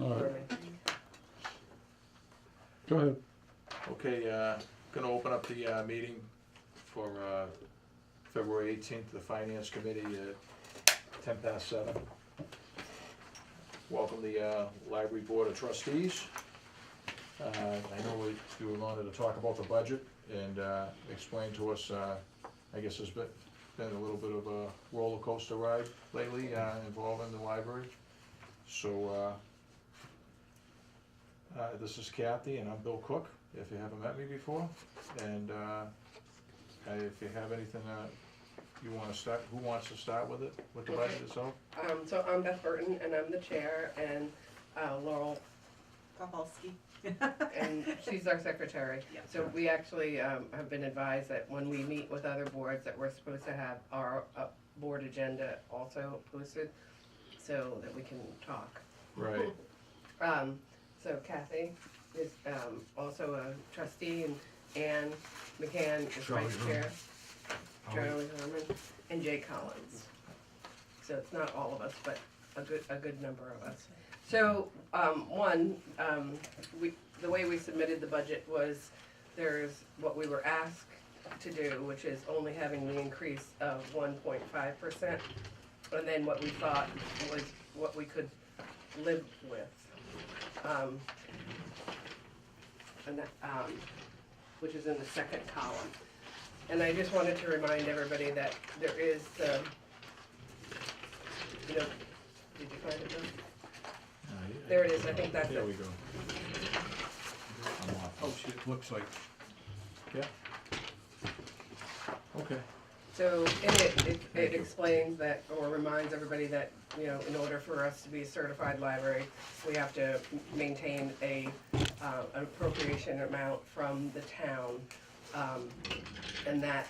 All for right, me. go ahead. Okay, gonna open up the meeting for February 18th, the Finance Committee at 7:10. Welcome the Library Board of Trustees. I know you wanted to talk about the budget and explain to us, I guess it's been a little bit of a roller coaster ride lately involving the library. So this is Kathy and I'm Bill Cook, if you haven't met me before. And if you have anything you want to start, who wants to start with it, with the budget itself? So I'm Beth Burton, and I'm the chair, and Laurel, Kowalski. and she's our secretary. Yeah. So we actually have been advised that when we meet with other boards, that we're supposed to have our board agenda also posted, so that we can talk. Right. So Kathy is also a trustee, and Ann McCann is vice chair, Charlie Herman, and Jay Collins. So it's not all of us, but a good number of us. So, the way we submitted the budget was, there's what we were asked to do, which is only having the increase of 1.5%, and then what we thought was what we could live with. Which is in the second column. And I just wanted to remind everybody that there is, did you find it, Bill? There it is, I think that's There it. we go. I'm off. Oh, shit, looks like. Yeah. Okay. So in it explains that, or reminds everybody that, in order for us to be a certified library, we have to maintain an appropriation amount from the town, and that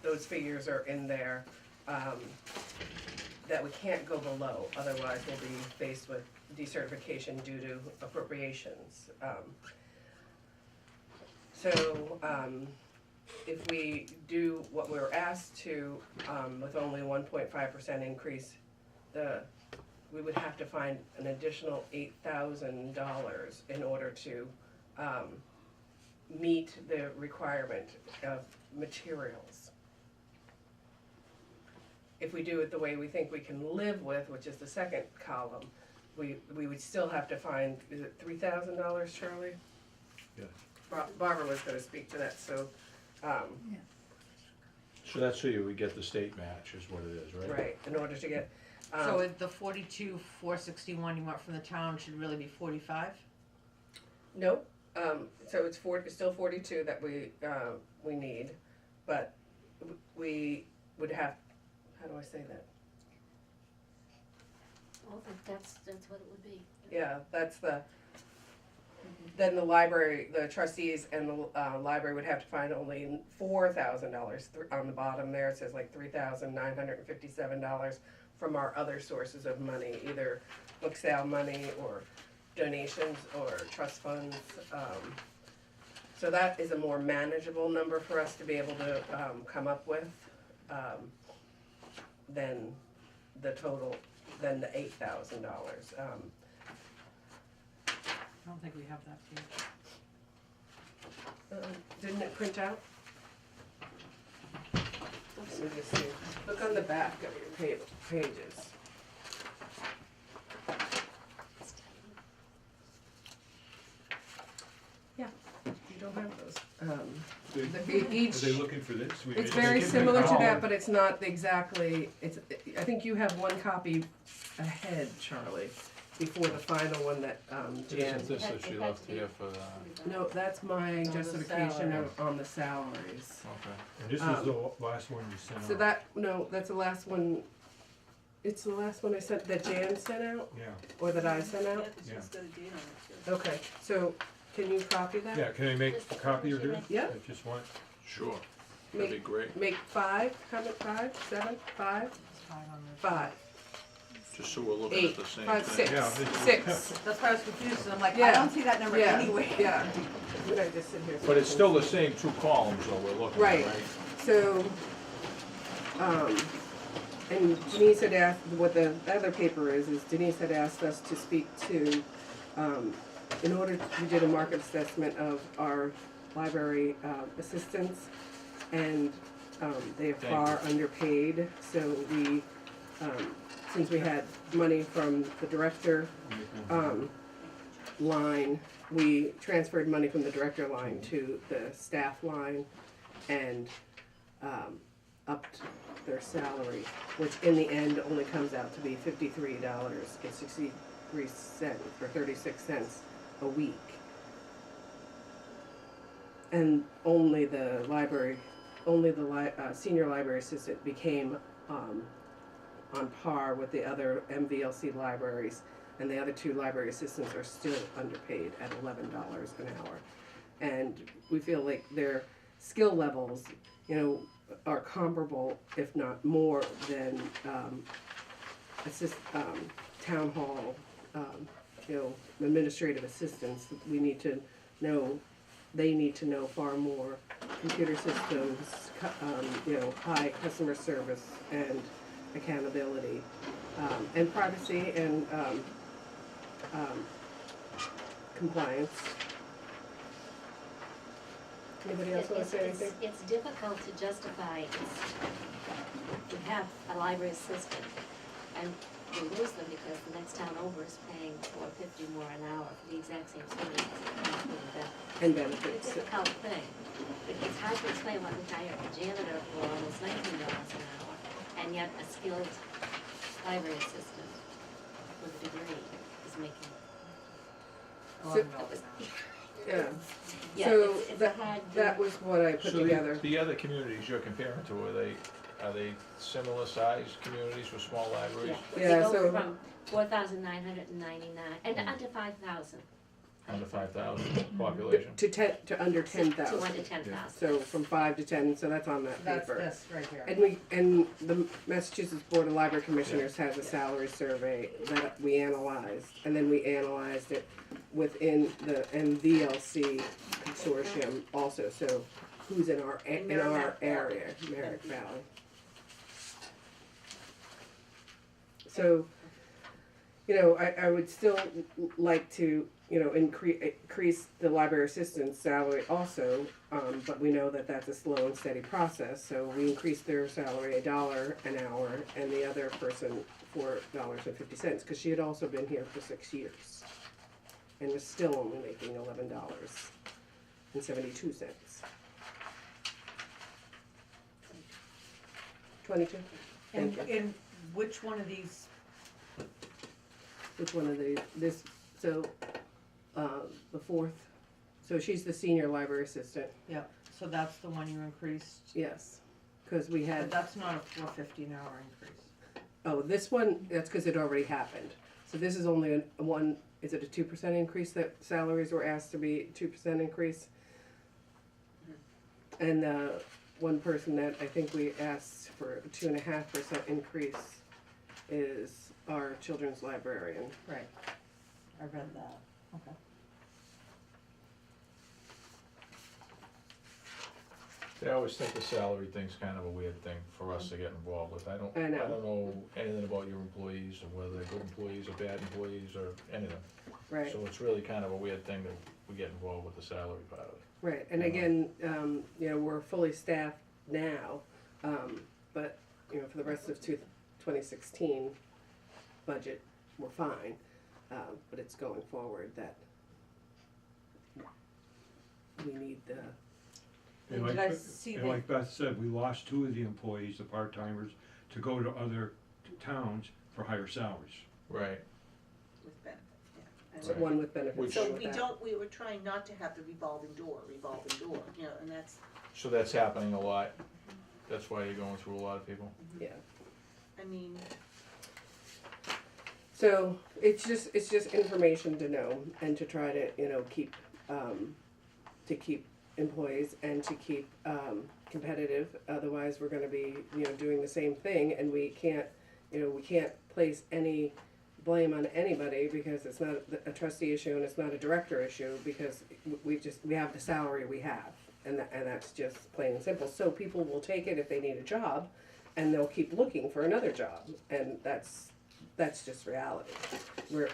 those figures are in there, that we can't go below, otherwise we'll be faced with decertification due to appropriations. If we do what we were asked to, with only 1.5% increase, we would have to find an additional $8,000 in order to meet the requirement of materials. If we do it the way we think we can live with, which is the second column, we would still have to find, is it $3,000, Charlie? Yeah. Barbara was gonna speak to that, so, So that's so you would get the state match is what it is, right? right, in order to get, So the 42,461 you want from the town should really be 45? nope, so it's still 42 that we need, but we would have, how do I say that? Well, that's what it would be. Yeah, then the library, the trustees and the library would have to find only $4,000. On the bottom there, it says like $3,957 from our other sources of money, either book sale money or donations or trust funds. So that is a more manageable number for us to be able to come up with than the total, than the $8,000. I don't think we have that page. Didn't it print out? Let me just see. Look on the back of your pages. Yeah, you don't have those. Each, Are they looking for this? it's very similar to that, but it's not exactly, I think you have one copy ahead, Charlie, before the final one that Jan. Isn't this that she left here for the, No, that's my the justification salary. on the salaries. okay. And this is the last one you sent out? So that's the last one, it's the last one I sent, that Jan sent out, Yeah, or that I sent out? yeah. Okay, so can you copy that? Yeah, can I make a copy or do? Yeah. I just want, Sure, that'd be Make, great. make 5, how many, 5, 7, 5? It's 5 on there. 5, Just so we're looking 8, at the same 5, thing. 6, Yeah. 6. That's why I was confused, and I'm like, I Yeah. don't see that number Yeah, anywhere. yeah. What did I just sit here? But it's still the same two columns though we're looking at, Right. right? So, And Denise had asked, what the other paper is Denise had asked us to speak to, in order, we did a market assessment of our library assistants, and they are Thank far underpaid, so we, since we had money from the director line, we transferred money from the director line to the staff line and upped their salary, which in the end only comes out to be $53.63 or 36 cents a week. And only the senior library assistant became on par with the other MVLC libraries, and the other two library assistants are still underpaid at $11 an hour. And we feel like their skill levels, are comparable, if not more, than town hall, administrative assistants. We need to know, they need to know far more computer systems, high customer service and accountability, and privacy and compliance. Anybody else want to say anything? It's difficult to justify, you have a library assistant, and you lose them because the next town over is paying $4.50 more an hour for the exact same service. And It's a benefits. difficult thing. It's hard to explain why we hire a janitor for almost $19 an hour, and yet a skilled library assistant with a degree is making. So- Yeah, Yeah, so it's a hard. that was what I put So together. the other communities you're comparing to, are they similar sized communities with small libraries? Yeah, Yeah, they go so- from 4,999 and under 5,000. Under 5,000 population? To under 10,000. To under 10,000. So from 5 to 10, so that's on that That's paper. this right here. And the Massachusetts Board of Library Commissioners has a salary survey that we analyzed, and then we analyzed it within the MVLC consortium also, so who's in our area, Merritt Valley. So, I would still like to, increase the library assistant's salary also, but we know that that's a slow and steady process, so we increased their salary $1 an hour, and the other person $4.50, because she had also been here for 6 years, and was still only making $11.72. 22? And, Thank you. and which one of these, Which one of this, so, the fourth, so she's the senior library assistant, yeah, so that's the one you increased, yes, because we but had, that's not a $4.50 an hour increase. oh, this one, that's because it already happened. So this is only one, is it a 2% increase that salaries were asked to be 2% increase? And, one person that I think we asked for a 2.5% increase is our children's librarian. Right, I read that, okay. I always think the salary thing's kind of a weird thing for us to get involved with. I don't I know. know anything about your employees, or whether they're good employees or bad employees or anything. Right, So it's really kind of a weird thing that we get involved with the salary part of it. right, and again, we're fully staffed now, but, for the rest of 2016 budget, we're fine, but it's going forward that we need the, And Did like I see and that- like Beth said, we lost 2 of the employees, the part-timers, to go to other towns for higher salaries. Right. With benefits, yeah. And Right. one with benefits. Which- So with that. we were trying not to have the revolving door, and that's, So that's happening a lot. That's why you're going through a lot of people. Yeah, I mean, so it's just information to know and to try to, keep employees and to keep, competitive, otherwise we're gonna be, doing the same thing, and we can't place any blame on anybody, because it's not a trustee issue and it's not a director issue, because we have the salary we have, and that's just plain and simple. So people will take it if they need a job, and they'll keep looking for another job, and that's just reality.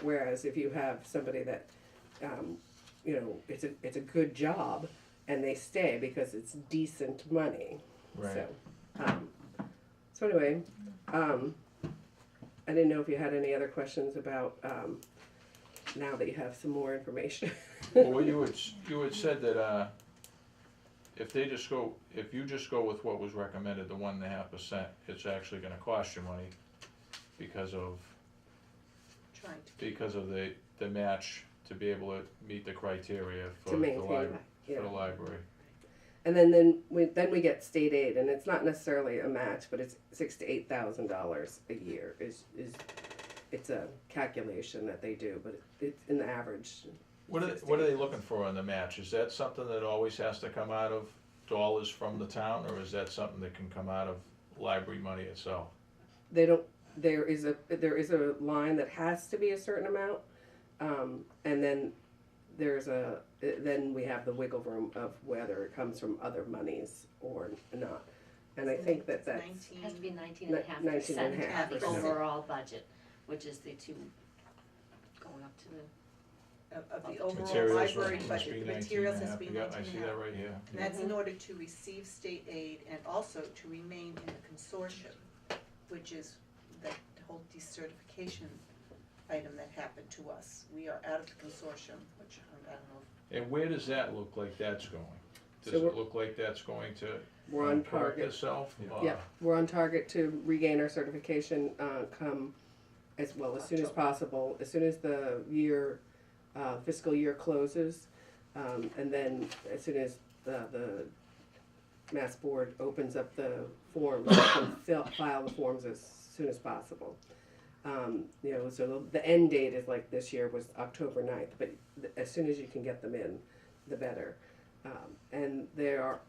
Whereas if you have somebody that, you know, it's a good job, and they stay because it's decent money. Right. So anyway, I didn't know if you had any other questions about, now that you have some more information. Well, what you had said that, if you just go with what was recommended, the 1.5%, it's actually gonna cost you money because of Trying to. the match to be able to meet the criteria for To the maintain library, that, yeah. for the library. And then we get state aid, and it's not necessarily a match, but it's $6,000 to $8,000 a year it's a calculation that they do, but it's in the average. What are they looking for on the match? Is that something that always has to come out of dollars from the town, or is that something that can come out of library money itself? They don't. There is a line that has to be a certain amount, and then then we have the wiggle room of whether it comes from other monies or not. And I think that's It has to be 19.5% of the 19.5%. overall budget, which is the two going up to the, Of the Materials overall Materials library must budget, be the materials has to 19.5. be Yeah, 19 I see that right here. And that's in order to receive state aid and also to remain in the consortium, which is the whole decertification item that happened to us. We are out of the consortium, which I don't know. And where does that look like that's going? Does So it look like that's going to we're on correct target. itself? Yeah, we're on target to regain our certification, come as soon as possible, as soon as the fiscal year closes, and then as soon as the Mass Board opens up the forms, we can file the forms as soon as possible. You know, so the end date is like this year was October 9th, but as soon as you can get them in, the better. And they are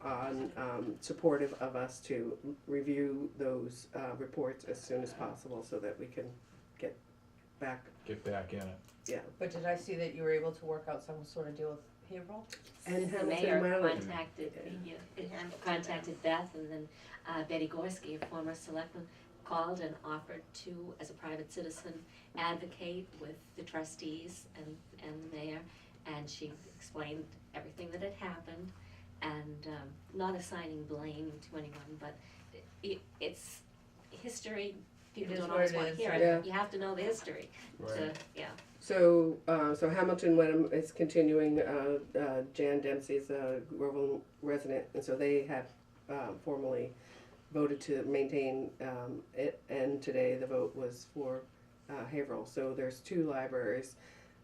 supportive of us to review those reports as soon as possible so that we can get back. Get back in it. Yeah. But did I see that you were able to work out some sort of deal with payroll? And the Hamilton mayor Mileage. contacted Beth, and then Betty Gorski, a former selectman, called and offered to, as a private citizen, advocate with the trustees and the mayor, and she explained everything that had happened, and not assigning blame to anyone, but it's history. People It is don't what always it want to is, hear right? it. You have to know the history to, Right. yeah. So Hamilton Wenham is continuing. Jan Dempsey is a Groveland resident, and so they have formally voted to maintain it. And today the vote was for Haverhill. So there's 2 libraries,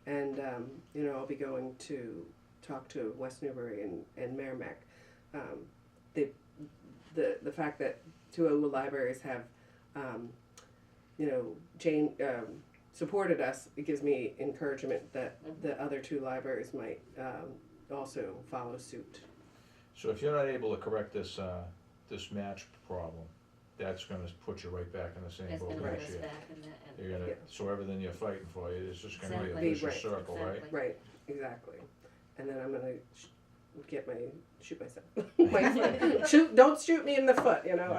and you know, I'll be going to talk to West Newbury and Merrimack. The fact that 2 libraries have you know, Jane supported us, it gives me encouragement that the other 2 libraries might also follow suit. So if you're not able to correct this, this match problem, that's gonna put you right back in the same It's boat gonna put next us year. back in the, You're gonna, Yeah. so everything you're fighting for, it's just gonna be a Exactly. vicious Right. circle, right? Exactly. Right, exactly. And then I'm gonna shoot myself. Don't shoot me in the foot, you know.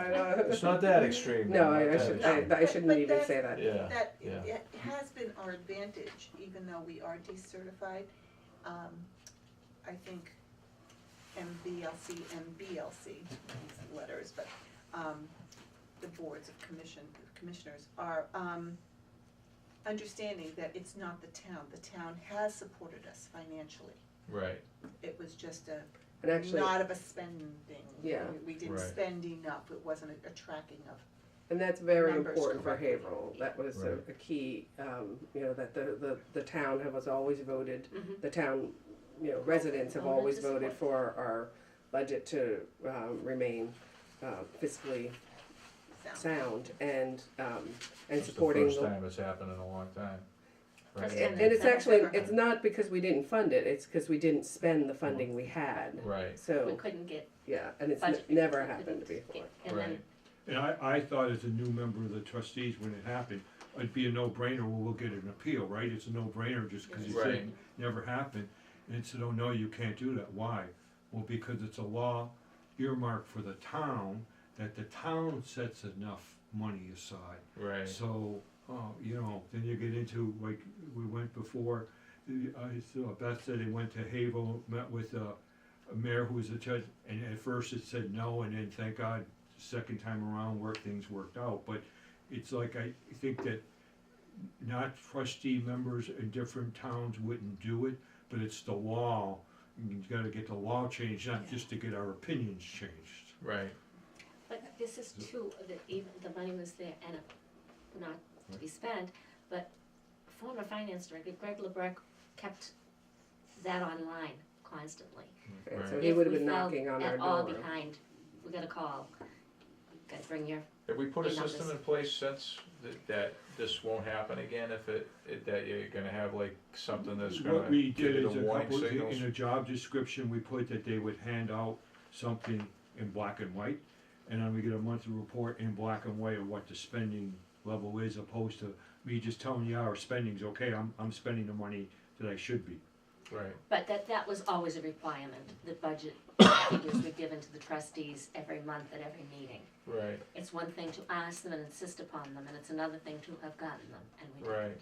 It's not that extreme. No, not I that should. extreme. I shouldn't But even that's- say that. Yeah, That, yeah. it has been our advantage, even though we are decertified. I think MBLC and BLC, these letters, but the boards of commissioners are understanding that it's not the town. The town has supported us financially. Right, It was just And actually, not of a spending. Yeah. We didn't Right. spend enough. It wasn't a tracking of. and that's very Numbers important for correctly. Haverhill. That was Right. a key. You know, that the town has always voted. Mhm. The town, you know, residents have Voted always to voted support. for our budget to remain fiscally sound and it's the supporting first time it's happened in a long time. Right? First time And it's That's actually, never it's not because we didn't fund it, it's because we didn't spend the funding we had. Right, We So, couldn't get yeah, and it's budget. never we happened couldn't before. get- And right. then, And I thought as a new member of the trustees, when it happened, it'd be a no-brainer, well, we'll get an appeal, right? It's a no-brainer just because you Right. said it never happened. And it said, oh, no, you can't do that. Why? Well, because it's a law earmarked for the town, that the town sets enough money aside. Right, So, you know, then you get into, like, we went before, I saw Beth said they went to Havel, met with a mayor who was a judge, and at first it said no, and then thank God, the second time around, things worked out, but it's like, I think that not trustee members in different towns wouldn't do it, but it's the law, you gotta get the law changed, not just to get our opinions changed. right, But this is too, that even the money was there and not to be spent, but former finance director Greg LeBrecq kept that online constantly. And so Right. he would have If been we fell knocking on our at all door. behind, we got a call, gotta bring your, have we put a You know, system this- in place since that this won't happen again, if that you're gonna have like something that's What gonna we give did you is the a warning couple, signals? in a job description, we put that they would hand out something in black and white. And then we get a monthly report in black and white of what the spending level is, opposed to me just telling you our spending's okay, I'm spending the money that I should be. Right, but that was always a requirement, the budget figures were given to the trustees every month at every meeting. right, It's one thing to ask them and insist upon them, and it's another thing to have gotten them, and we did. right,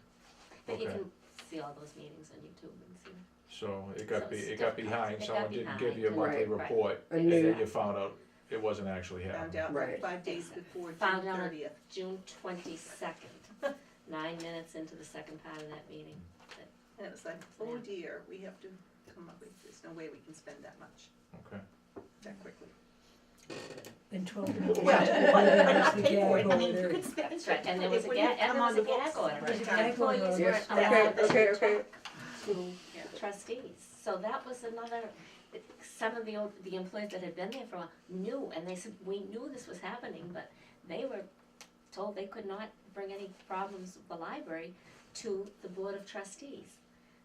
But you okay. can see all those meetings on YouTube and see. so it So got it's got still- behind, it got someone didn't give you a behind, monthly right. report, A and new- then you found out it wasn't actually Found happening. out Right. 5 days before June Found out on 30th. June 22nd, 9 minutes into the second part of that meeting. And it was like, oh Yeah. dear, we have to come up with, there's no way we can spend that much Okay, that quickly. And 12 minutes. Well, I'm not the paying for it, gag I mean, you order. could spend. That's right, and there it was a wouldn't gag, come and on on the the gag books. order, Right. because Gag employees order. weren't Yes, allowed okay, to okay. talk to the trustees. So that was another, some of the employees that had been there for a while knew, and they said, we knew this was happening, but they were told they could not bring any problems with the library to the board of trustees.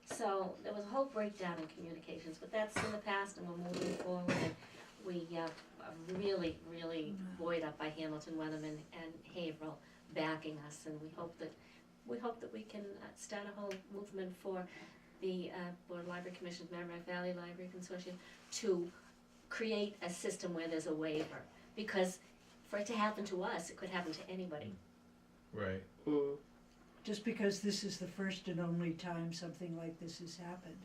So there was a whole breakdown in communications, but that's in the past and we're moving forward, and we are really, really buoyed up by Hamilton, Weatherman and Haverhill backing us, and we hope that we can start a whole movement for the Board of Library Commission's Merrimack Valley Library Consortium to create a system where there's a waiver, because for it to happen to us, it could happen to anybody. right, Mm. Just because this is the first and only time something like this has happened.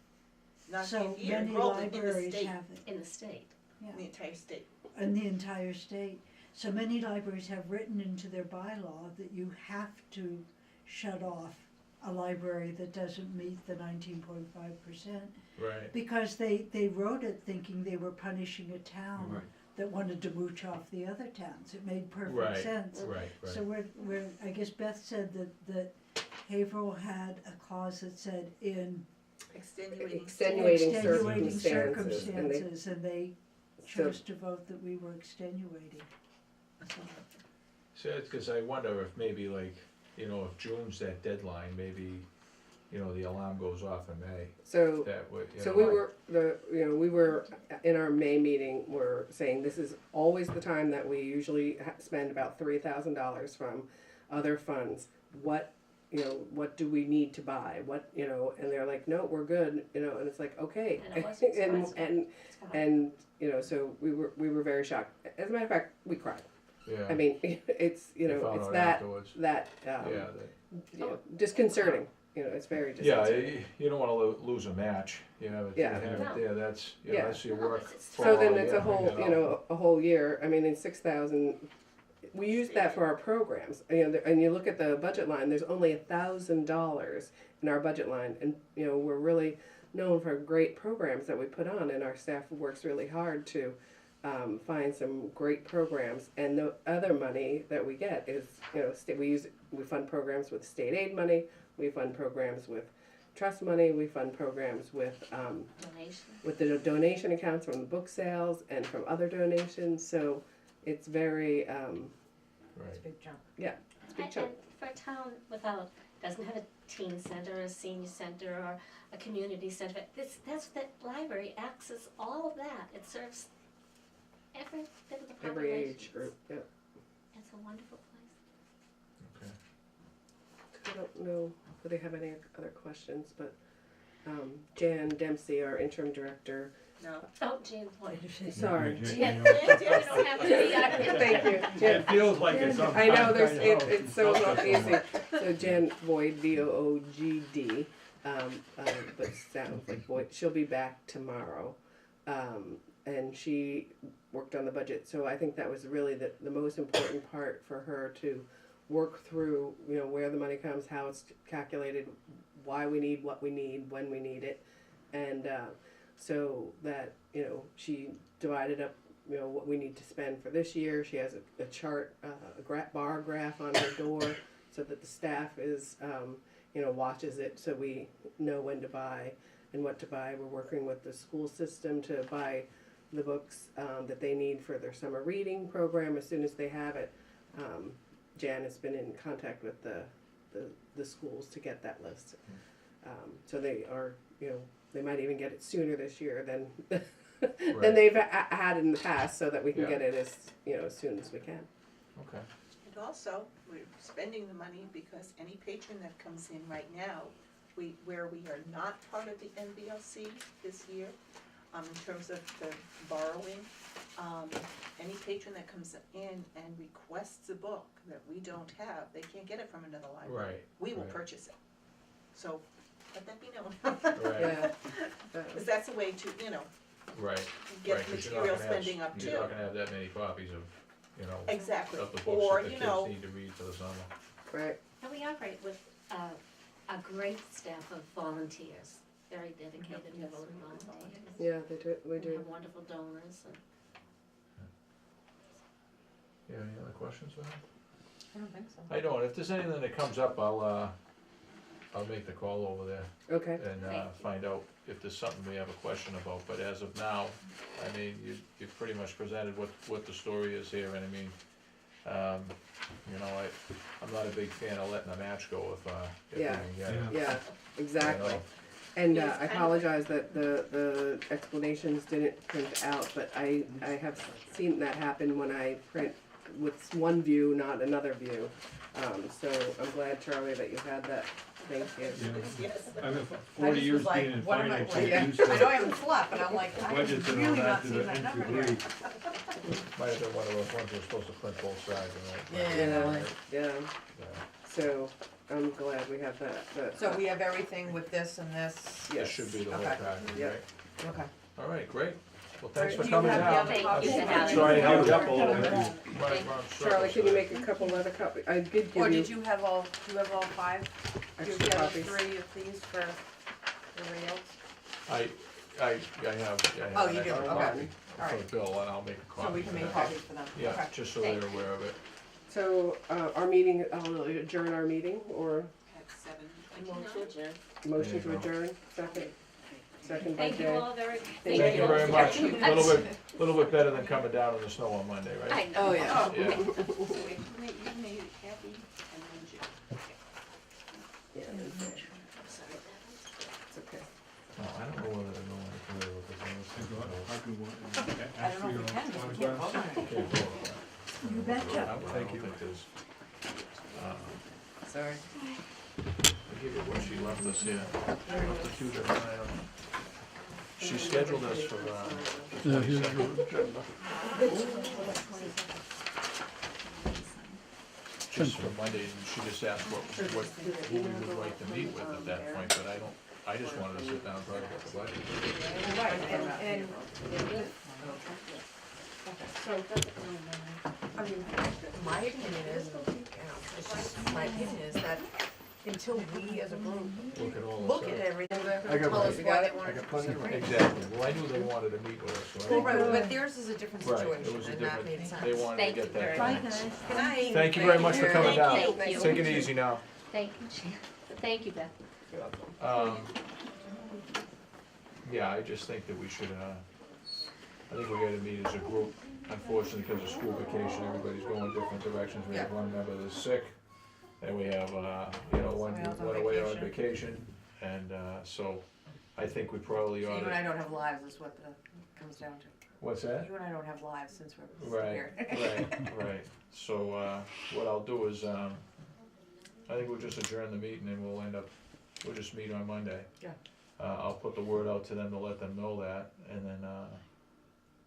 Not So here, many enrolled in the libraries state, have it, In the state. in the entire state. in the entire state. So many libraries have written into their bylaw that you have to shut off a library that doesn't meet the 19.5%. right, Because they wrote it thinking they were punishing a town Right. that wanted to mooch off the other towns. It made perfect Right. sense. right, So right, we're, I guess Beth said that Haverhill had a clause that said in Extenuating. Extenuating extenuating circumstances, and they- circumstances, and they So, chose to vote that we were extenuating. so it's cause I wonder if maybe like, you know, if June's that deadline, maybe, you know, the alarm goes off in May, so, that would, you know. so we were in our May meeting, we're saying this is always the time that we usually spend about $3,000 from other funds. What, what do we need to buy? What, and they're like, no, we're good, and it's like, okay. And it wasn't And, surprising. and, It's fine. and, so we were very shocked. As a matter of fact, we cried. Yeah. I mean, it's, You found it's out that, afterwards. that, Yeah, disconcerting, it's very yeah, disconcerting. you don't wanna lose a match, you know, you Yeah. have it No. there, that's, you know, Yeah. that's your No, work. it's- for So all then year, it's a whole, a whole year, I mean, in 6,000, we use that for our programs, and you look at the budget line, there's only $1,000 in our budget line, and, we're really known for great programs that we put on, and our staff works really hard to, find some great programs, and the other money that we get is, we fund programs with state aid money, we fund programs with trust money, we fund programs with, Donation. with the donation accounts from the book sales and from other donations, so it's very, It's a Right, big jump. it's a big And chunk. for a town without, doesn't have a teen center, a senior center, or a community center, that library acts as all of that. It serves every bit of the population. Every age group, yeah. It's a wonderful place. okay. I don't know if they have any other questions, but Jan Dempsey, our interim director. No, Oh, Jan Boyd. Sorry. Yeah, Jan, you know, you don't have to be. Thank you. Jan, It feels like it's some. I know, there's, kind of it's so house or not easy. something. So Jan Void, Voogd, but sounds like Void, she'll be back tomorrow. And she worked on the budget, so I think that was really the most important part for her to work through, you know, where the money comes, how it's calculated, why we need what we need, when we need it. And, so that, you know, she divided up, you know, what we need to spend for this year. She has a chart, bar graph on her door so that the staff is, you know, watches it so we know when to buy and what to buy. We're working with the school system to buy the books that they need for their summer reading program as soon as they have it. Jan has been in contact with the schools to get that list. So they are, you know, they might even get it sooner this year than than they've had in the past, so that we can Yeah. get it as, you know, as soon as we can. Okay. and also, we're spending the money because any patron that comes in right now, where we are not part of the NBLC this year, in terms of the borrowing, any patron that comes in and requests a book that we don't have, they can't get it from another library. Right. We will right. purchase it. So, let that be known. Right. Yeah. Because that's a way to, you know, Right. get Right, 'cause you're not material gonna have- spending up too. You're not gonna have that many copies of, you know, Exactly. of the Or, books that the you kids know, need to read for the summer. Right. And we operate with a great staff of volunteers, very dedicated, devoted volunteers. Yeah, they do. We We do. have wonderful donors and You have any other questions for him? I don't think so. I don't, if there's anything that comes up, I'll make the call over there Okay. and, Thank you. find out if there's something we have a question about, but as of now, I mean, you've pretty much presented what the story is here, and I mean, you know, I'm not a big fan of letting a match go if we Yeah. can get it. Yeah. Yeah. Exactly. You know? And Yes, I kind of. apologize that the explanations didn't print out, but I have seen that happen when I print with one view, not another view. So I'm glad, Charlie, that you had that. Thank you. Yeah. yes. I mean, I 40 just years was like, being in what am I, finance, like, you're used I know I to haven't slept, but I'm like, I budgets have and all really that not to seen the that nth number degree. here. Might have been one of those ones that were supposed to print both sides, right? Yeah. Yeah. Yeah. So I'm glad we have that. So we have everything with this and this, This Yes. should be the whole Okay. package, Yeah. right? okay. All right, great. Well, thanks for Do you coming have the down. other Thank copies? you, Ally. Sorry, I held you up a little little bit. bit. Charlie, can you make a couple other copies? I did give Or you did you have all five? Do you extra have copies. 3 of these for everybody else? I have. Oh, you an do, extra okay. copy All For right. Bill, and I'll make a copy. So we can for make that. copies for them, Yeah, okay. just so Thank they're aware of it. So, our meeting, I'll adjourn our meeting, or At 7:29. motion to adjourn. motion to There you go. adjourn, second by Thank you Jay. all very, Thank you very much. very A little bit better than coming down in the snow on Monday, I right? know. Oh, yeah. Oh, Yeah. so you made it Kathy and then Jim. Yeah, I'm sorry, that it's okay. No, I don't know whether to know any further with this. I could want- I ask don't know for if we your can, because we can't autographs. vote on it. Okay, vote on that. You betcha. I don't Thank you. think there's, Sorry. I'll give you what she left us here. She left a few different items. She scheduled us for, the 22nd. Just for Monday, and she just asked who we would like to meet with at that point, but I just wanted to sit down and talk about the budget. Right, and, so, I mean, my opinion is, it's just, my opinion is that until we as a group Look at all this look at stuff. everything, I got tell us You why got they it? wanted to plenty proceed. Exactly, well, I knew they wanted to meet with us, so I. Well, right, but theirs is a different Right, situation, it was a and that different, made sense. they wanted to Thank get you that very done. Bye, guys. Good night. Thank you very much for coming down. Thank you. Take it easy now. Thank you, Jan. Thank you, Beth. Yeah, I just think that we should, I think we gotta meet as a group. Unfortunately, because of school vacation, everybody's going different directions. We have Yeah. one member that's sick, and we have, one Somebody else on away on vacation. vacation. And, so I think we probably So ought you and I to, don't have lives is what comes down to. what's that? You and I don't have lives since we're Right, here. right. So, what I'll do is, I think we'll just adjourn the meeting and we'll just meet on Monday. Yeah. I'll put the word out to them to let them know that, and then,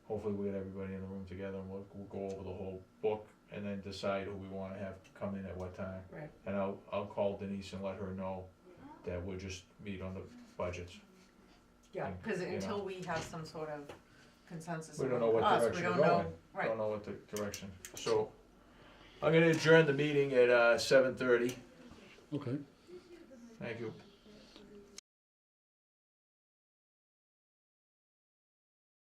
hopefully we get everybody in the room together, and we'll go over the whole book, and then decide who we wanna have come in at what time. Right. And I'll call Denise and let her know that we'll just meet on the budgets. Yeah, And, cause you know. until we have some sort of consensus We don't know among what us, we direction don't we're know, going. right. Don't know what the direction, so, I'm gonna adjourn the meeting at 7:30, Okay. thank you.